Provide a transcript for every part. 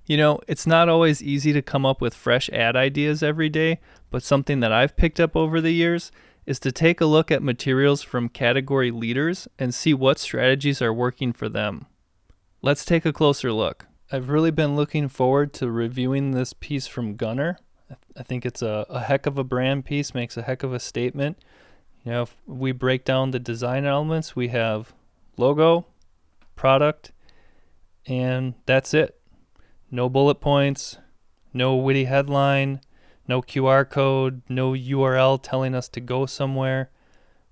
It's not always easy to come up with fresh ad ideas every day, but something that I've picked up over the years is to take a look at materials from category leaders and see what strategies are working for them. Let's take a closer look. I've really been looking forward to reviewing this piece from Gunner. I think it's a heck of a brand piece, makes a heck of a statement. If we break down the design elements, we have logo, product, and that's it. No bullet points, no witty headline, no QR code, no URL telling us to go somewhere.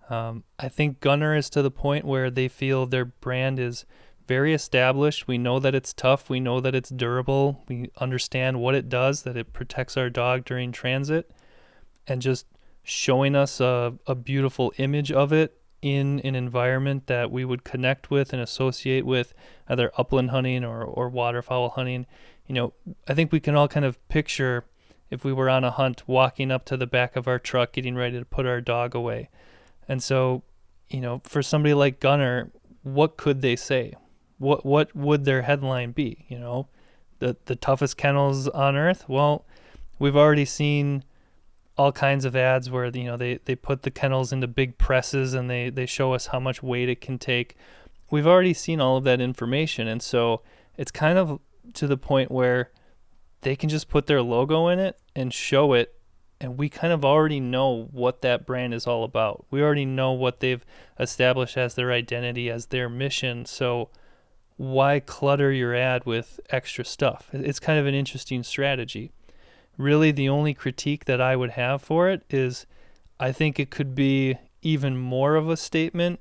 I think Gunner is to the point where they feel their brand is very established. We know that it's tough. We know that it's durable. We understand what it does, that it protects our dog during transit, and just showing us a beautiful image of it in an environment that we would connect with and associate with either upland hunting or waterfowl hunting. I think we can all kind of picture if we were on a hunt walking up to the back of our truck getting ready to put our dog away. And so, for somebody like Gunner, what could they say? What would their headline be? The toughest kennels on earth? Well, we've already seen all kinds of ads where they put the kennels into big presses and they show us how much weight it can take. We've already seen all of that information, and so it's kind of to the point where they can just put their logo in it and show it, and we kind of already know what that brand is all about. We already know what they've established as their identity, as their mission. So why clutter your ad with extra stuff? It's kind of an interesting strategy. Really, the only critique that I would have for it is I think it could be even more of a statement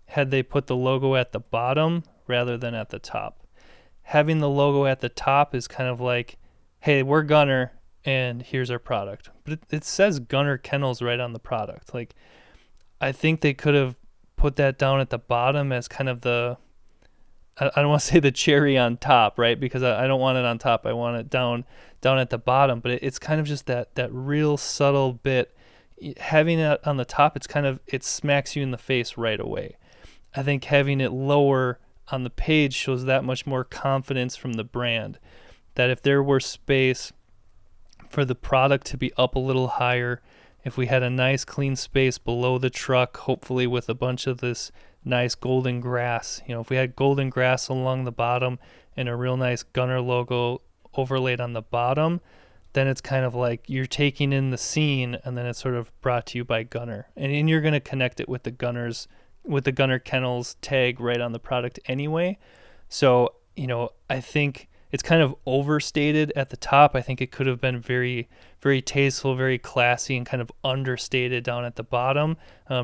had they put the logo at the bottom rather than at the top. Having the logo at the top is kind of like, hey, we're Gunner and here's our product. But it says Gunner Kennels right on the product. I think they could have put that down at the bottom as kind of I don't want to say the cherry on top, right? Because I don't want it on top. I want it down at the bottom. But it's kind of just that real subtle bit. Having it on the top, it smacks you in the face right away. I think having it lower on the page shows that much more confidence from the brand. That if there were space for the product to be up a little higher, if we had a nice clean space below the truck, hopefully with a bunch of this nice golden grass, if we had golden grass along the bottom and a real nice Gunner logo overlaid on the bottom, then it's kind of like you're taking in the scene, and then it's sort of brought to you by Gunner, and you're going to connect it with the Gunner Kennels tag right on the product anyway. So I think it's kind of overstated at the top. I think it could have been very, very tasteful, very classy, and kind of understated down at the bottom,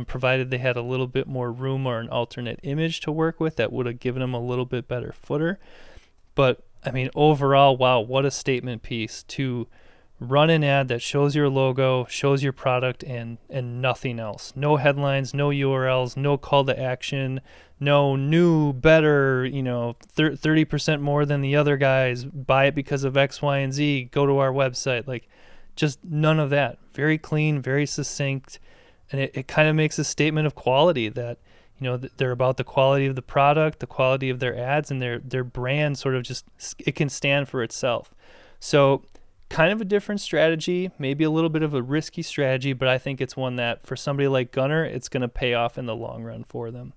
provided they had a little bit more room or an alternate image to work with that would have given them a little bit better footer. But, overall, wow, what a statement piece to run an ad that shows your logo, shows your product, and nothing else. No headlines, no URLs, no call to action, no new, better, 30% more than the other guys, buy it because of X, Y, and Z, go to our website. Just none of that. Very clean, very succinct, and it kind of makes a statement of quality that, they're about the quality of the product, the quality of their ads, and their brand sort of just, it can stand for itself. So kind of a different strategy, maybe a little bit of a risky strategy, but I think it's one that for somebody like Gunner, it's going to pay off in the long run for them.